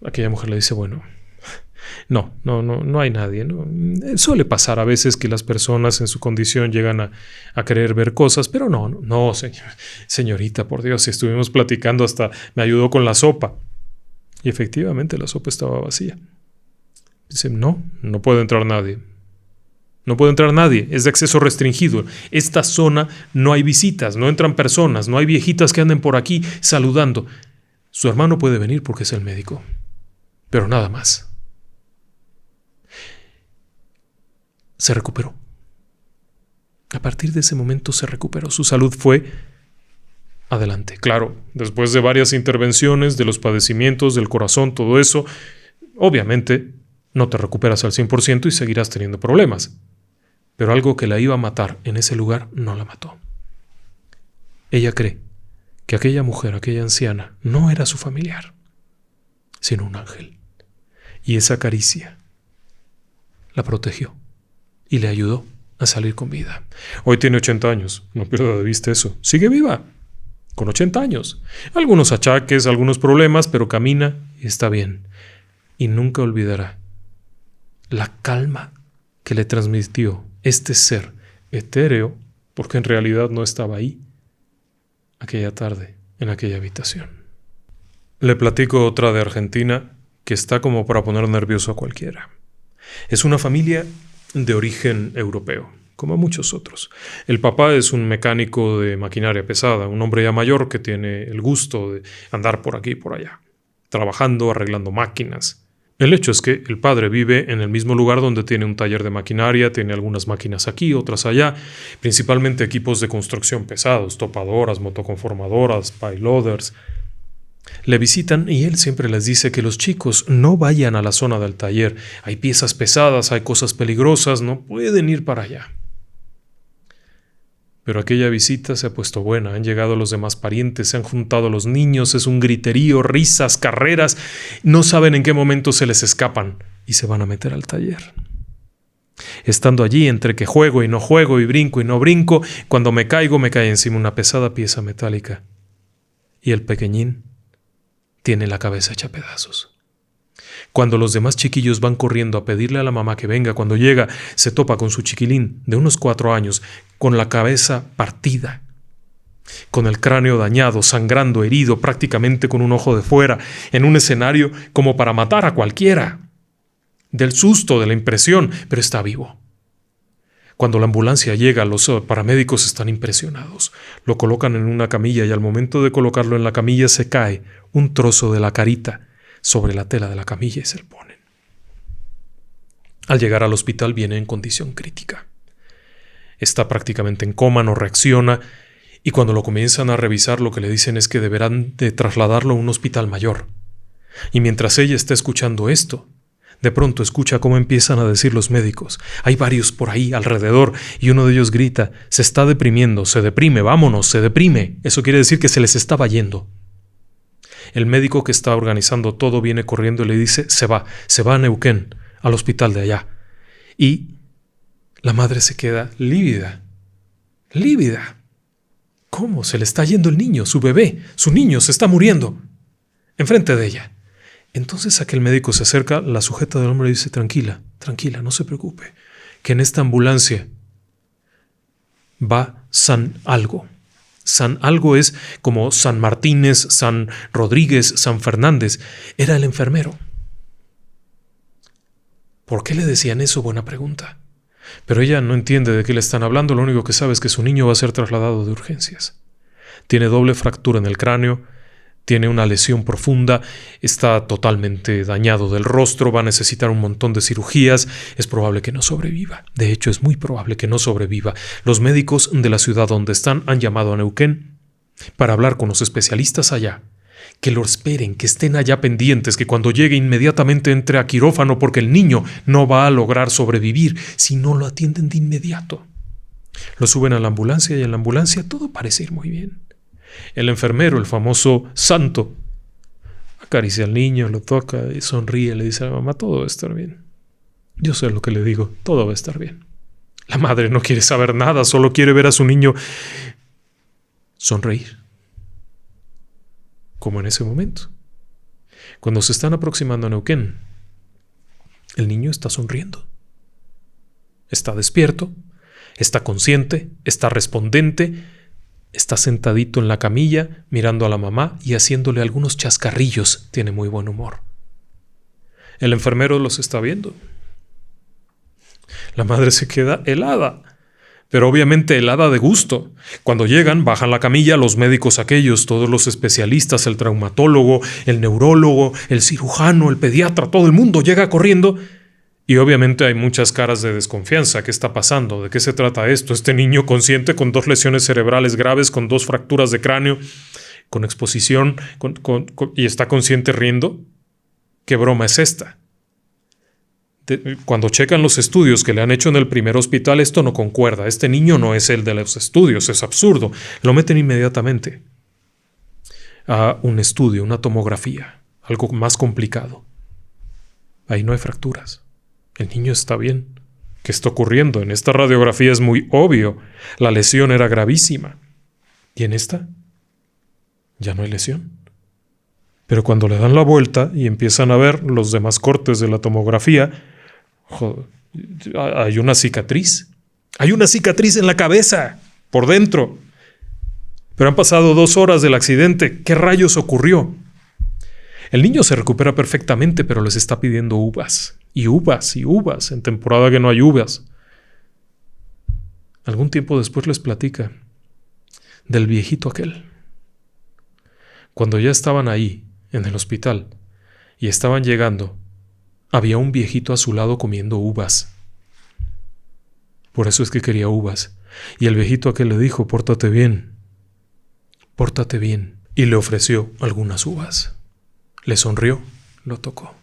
Aquella mujer le dice: bueno, no hay nadie, ¿no? Suele pasar a veces que las personas en su condición llegan a querer ver cosas, pero no, señorita, por Dios, si estuvimos platicando, hasta me ayudó con la sopa. Y efectivamente la sopa estaba vacía. Dice: no puede entrar nadie. No puede entrar nadie, es de acceso restringido. Esta zona no hay visitas, no entran personas, no hay viejitas que anden por aquí saludando. Su hermano puede venir porque es el médico, pero nada más. Se recuperó. A partir de ese momento se recuperó. Su salud fue adelante. Claro, después de varias intervenciones, de los padecimientos, del corazón, todo eso, obviamente no te recuperas al 100% y seguirás teniendo problemas. Pero algo que la iba a matar en ese lugar no la mató. Ella cree que aquella mujer, aquella anciana, no era su familiar, sino un ángel. Y esa caricia la protegió y le ayudó a salir con vida. Hoy tiene 80 años, no pierda de vista eso. Sigue viva, con 80 años. Algunos achaques, algunos problemas, pero camina y está bien. Y nunca olvidará la calma que le transmitió este ser etéreo, porque en realidad no estaba ahí, aquella tarde, en aquella habitación. Le platico otra de Argentina que está como para poner nervioso a cualquiera. Es una familia de origen europeo, como muchos otros. El papá es un mecánico de maquinaria pesada, un hombre ya mayor que tiene el gusto de andar por aquí y por allá, trabajando, arreglando máquinas. El hecho es que el padre vive en el mismo lugar donde tiene un taller de maquinaria, tiene algunas máquinas aquí, otras allá, principalmente equipos de construcción pesados, topadoras, motoconformadoras, payloaders. Le visitan y él siempre les dice que los chicos no vayan a la zona del taller. Hay piezas pesadas, hay cosas peligrosas, no pueden ir para allá. Pero aquella visita se ha puesto buena, han llegado los demás parientes, se han juntado los niños, es un griterío, risas, carreras, no saben en qué momento se les escapan y se van a meter al taller. Estando allí, entre que juego y no juego y brinco y no brinco, cuando me caigo me cae encima una pesada pieza metálica y el pequeñín tiene la cabeza hecha pedazos. Cuando los demás chiquillos van corriendo a pedirle a la mamá que venga, cuando llega, se topa con su chiquilín de unos 4 años, con la cabeza partida, con el cráneo dañado, sangrando, herido, prácticamente con un ojo de fuera, en un escenario como para matar a cualquiera. Del susto, de la impresión, pero está vivo. Cuando la ambulancia llega, los paramédicos están impresionados. Lo colocan en una camilla y al momento de colocarlo en la camilla se cae un trozo de la carita sobre la tela de la camilla y se le ponen. Al llegar al hospital viene en condición crítica. Está prácticamente en coma, no reacciona, y cuando lo comienzan a revisar lo que le dicen es que deberán de trasladarlo a un hospital mayor. Y mientras ella está escuchando esto, de pronto escucha cómo empiezan a decir los médicos. Hay varios por ahí alrededor y uno de ellos grita: se está deprimiendo, se deprime, vámonos, se deprime. Eso quiere decir que se les estaba yendo. El médico que está organizando todo viene corriendo y le dice: se va a Neuquén, al hospital de allá. Y la madre se queda lívida. ¿Cómo? Se le está yendo el niño, su bebé, su niño se está muriendo, enfrente de ella. Entonces aquel médico se acerca, la sujeta del hombro y dice: tranquila, no se preocupe, que en esta ambulancia va San Algo. San Algo es como San Martínez, San Rodríguez, San Fernández. Era el enfermero. ¿Por qué le decían eso? Buena pregunta. Pero ella no entiende de qué le están hablando, lo único que sabe es que su niño va a ser trasladado de urgencias. Tiene doble fractura en el cráneo, tiene una lesión profunda, está totalmente dañado del rostro, va a necesitar un montón de cirugías, es probable que no sobreviva. De hecho, es muy probable que no sobreviva. Los médicos de la ciudad donde están han llamado a Neuquén para hablar con los especialistas allá, que lo esperen, que estén allá pendientes, que cuando llegue inmediatamente entre a quirófano porque el niño no va a lograr sobrevivir si no lo atienden de inmediato. Lo suben a la ambulancia y en la ambulancia todo parece ir muy bien. El enfermero, el famoso santo, acaricia al niño, lo toca y sonríe, le dice a la mamá: todo va a estar bien. Yo sé lo que le digo, todo va a estar bien. La madre no quiere saber nada, solo quiere ver a su niño sonreír. Como en ese momento. Cuando se están aproximando a Neuquén, el niño está sonriendo. Está despierto, está consciente, está respondente. Está sentadito en la camilla, mirando a la mamá y haciéndole algunos chascarrillos. Tiene muy buen humor. El enfermero los está viendo. La madre se queda helada, pero obviamente helada de gusto. Cuando llegan, bajan la camilla los médicos aquellos, todos los especialistas, el traumatólogo, el neurólogo, el cirujano, el pediatra, todo el mundo llega corriendo. Y obviamente hay muchas caras de desconfianza. ¿Qué está pasando? ¿De qué se trata esto? Este niño consciente con 2 lesiones cerebrales graves, con 2 fracturas de cráneo, con exposición, y está consciente riendo. ¿Qué broma es esta? Cuando checan los estudios que le han hecho en el primer hospital, esto no concuerda. Este niño no es el de los estudios, es absurdo. Lo meten inmediatamente a un estudio, una tomografía, algo más complicado. Ahí no hay fracturas. El niño está bien. ¿Qué está ocurriendo? En esta radiografía es muy obvio. La lesión era gravísima. ¿Y en esta? Ya no hay lesión. Pero cuando le dan la vuelta y empiezan a ver los demás cortes de la tomografía, joder, Hay una cicatriz. Hay una cicatriz en la cabeza, por dentro. Pero han pasado 2 horas del accidente. ¿Qué rayos ocurrió? El niño se recupera perfectamente, pero les está pidiendo uvas. Y uvas y uvas, en temporada que no hay uvas. Algún tiempo después les platica del viejito aquel. Cuando ya estaban ahí, en el hospital, y estaban llegando, había un viejito a su lado comiendo uvas. Por eso es que quería uvas. Y el viejito aquel le dijo, pórtate bien, y le ofreció algunas uvas. Le sonrió, lo tocó.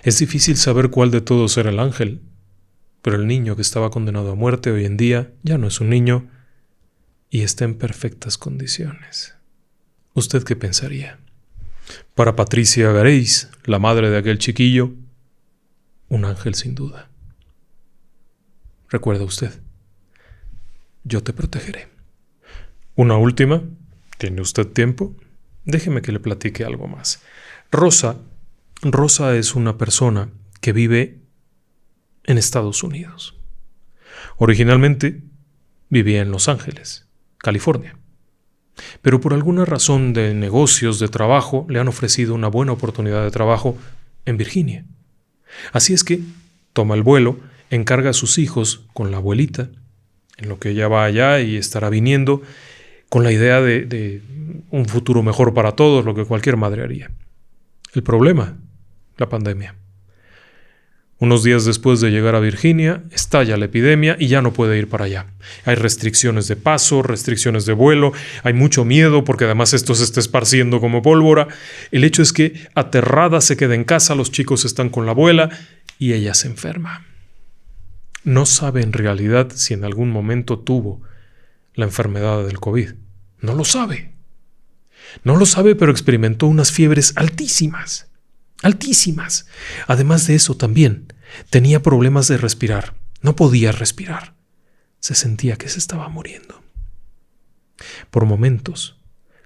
Es difícil saber cuál de todos era el ángel, pero el niño que estaba condenado a muerte hoy en día ya no es un niño y está en perfectas condiciones. ¿Usted qué pensaría? Para Patricia Gareis, la madre de aquel chiquillo, un ángel sin duda. Recuerda usted, yo te protegeré. Una última, ¿tiene usted tiempo? Déjeme que le platique algo más. Rosa es una persona que vive en Estados Unidos. Originalmente vivía en Los Ángeles, California. Pero por alguna razón de negocios, de trabajo, le han ofrecido una buena oportunidad de trabajo en Virginia. Así es que toma el vuelo, encarga a sus hijos con la abuelita, en lo que ella va allá y estará viniendo, con la idea de un futuro mejor para todos, lo que cualquier madre haría. El problema, la pandemia. Unos días después de llegar a Virginia, estalla la epidemia y ya no puede ir para allá. Hay restricciones de paso, restricciones de vuelo, hay mucho miedo porque además esto se está esparciendo como pólvora. El hecho es que aterrada se queda en casa, los chicos están con la abuela y ella se enferma. No sabe en realidad si en algún momento tuvo la enfermedad del COVID. No lo sabe. No lo sabe, pero experimentó unas fiebres altísimas. Altísimas. Además de eso también tenía problemas de respirar. No podía respirar. Se sentía que se estaba muriendo. Por momentos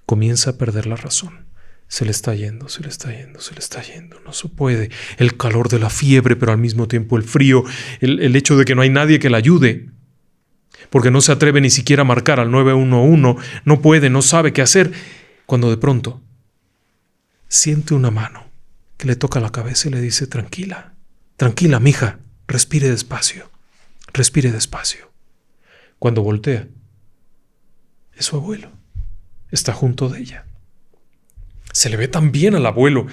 comienza a perder la razón. Se le está yendo. No se puede. El calor de la fiebre, pero al mismo tiempo el frío. El hecho de que no hay nadie que la ayude. Porque no se atreve ni siquiera a marcar al 911. No puede, no sabe qué hacer. Cuando de pronto siente una mano que le toca la cabeza y le dice, tranquila, mija, respire despacio. Cuando voltea, es su abuelo, está junto de ella. Se le ve tan bien al abuelo,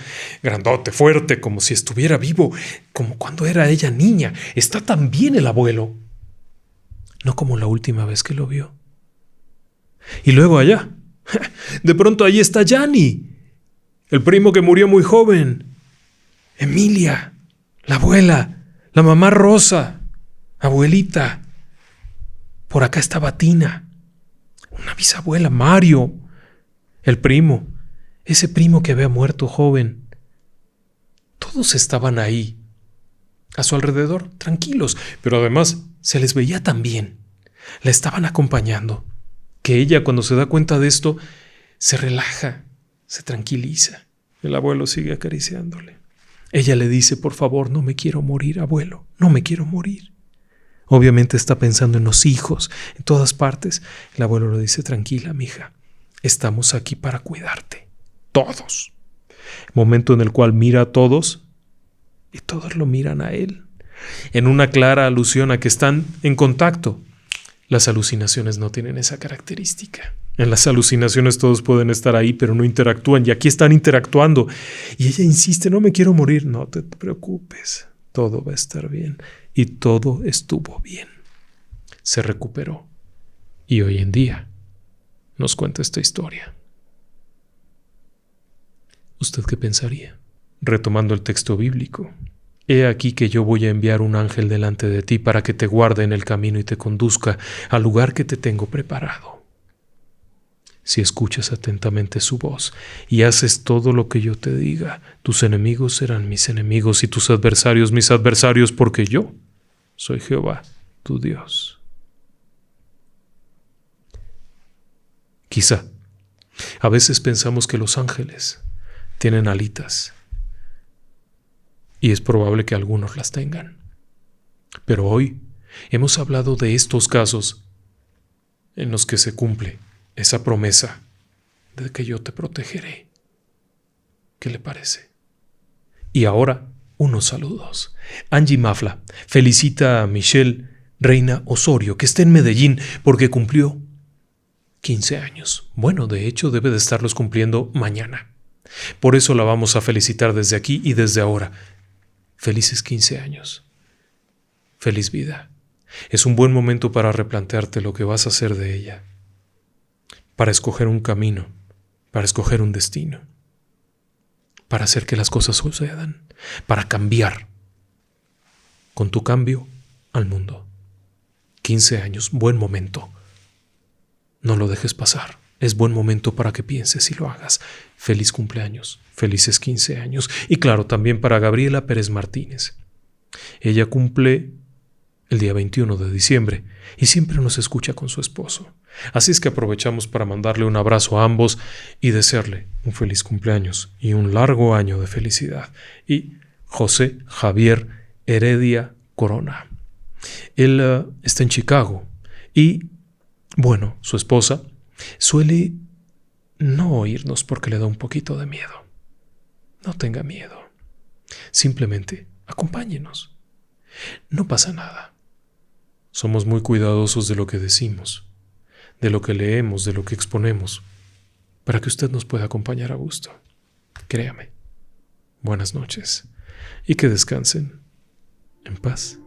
grandote, fuerte, como si estuviera vivo, como cuando era ella niña. Está tan bien el abuelo, no como la última vez que lo vio. Y luego allá, de pronto allí está Yanni, el primo que murió muy joven. Emilia, la abuela, la mamá Rosa, abuelita. Por acá estaba Tina, una bisabuela, Mario, el primo, ese primo que había muerto joven. Todos estaban ahí, a su alrededor, tranquilos, pero además se les veía tan bien. La estaban acompañando, que ella cuando se da cuenta de esto, se relaja, se tranquiliza. El abuelo sigue acariciándole. Ella le dice, por favor, no me quiero morir, abuelo, no me quiero morir. Obviamente está pensando en los hijos, en todas partes. El abuelo le dice, tranquila, mija, estamos aquí para cuidarte. Todos. Momento en el cual mira a todos y todos lo miran a él. En una clara alusión a que están en contacto. Las alucinaciones no tienen esa característica. En las alucinaciones todos pueden estar ahí, pero no interactúan. Y aquí están interactuando. Y ella insiste, no me quiero morir. No te preocupes, todo va a estar bien. Y todo estuvo bien. Se recuperó. Y hoy en día nos cuenta esta historia. ¿Usted qué pensaría? Retomando el texto bíblico. He aquí que yo voy a enviar un ángel delante de ti para que te guarde en el camino y te conduzca al lugar que te tengo preparado. Si escuchas atentamente su voz y haces todo lo que yo te diga, tus enemigos serán mis enemigos y tus adversarios mis adversarios, porque yo soy Jehová, tu Dios. Quizá, a veces pensamos que los ángeles tienen alitas y es probable que algunos las tengan. Pero hoy hemos hablado de estos casos en los que se cumple esa promesa de que yo te protegeré. ¿Qué le parece? Y ahora, unos saludos. Angie Mafla felicita a Michelle Reina Osorio, que está en Medellín porque cumplió 15 años. Bueno, de hecho, debe de estarlos cumpliendo mañana. Por eso la vamos a felicitar desde aquí y desde ahora. Felices 15 años. Feliz vida. Es un buen momento para replantearte lo que vas a hacer de ella, para escoger un camino, para escoger un destino, para hacer que las cosas sucedan, para cambiar con tu cambio al mundo. 15 años, buen momento. No lo dejes pasar. Es buen momento para que pienses y lo hagas. Feliz cumpleaños, felices 15 años. Y claro, también para Gabriela Pérez Martínez. Ella cumple el día 21 de diciembre y siempre nos escucha con su esposo. Así es que aprovechamos para mandarle un abrazo a ambos y desearle un feliz cumpleaños y un largo año de felicidad. Y José Javier Heredia Corona. Él está en Chicago y, bueno, su esposa suele no oírnos porque le da un poquito de miedo. No tenga miedo. Simplemente acompáñenos. No pasa nada. Somos muy cuidadosos de lo que decimos, de lo que leemos, de lo que exponemos, para que usted nos pueda acompañar a gusto. Créame. Buenas noches y que descansen en paz.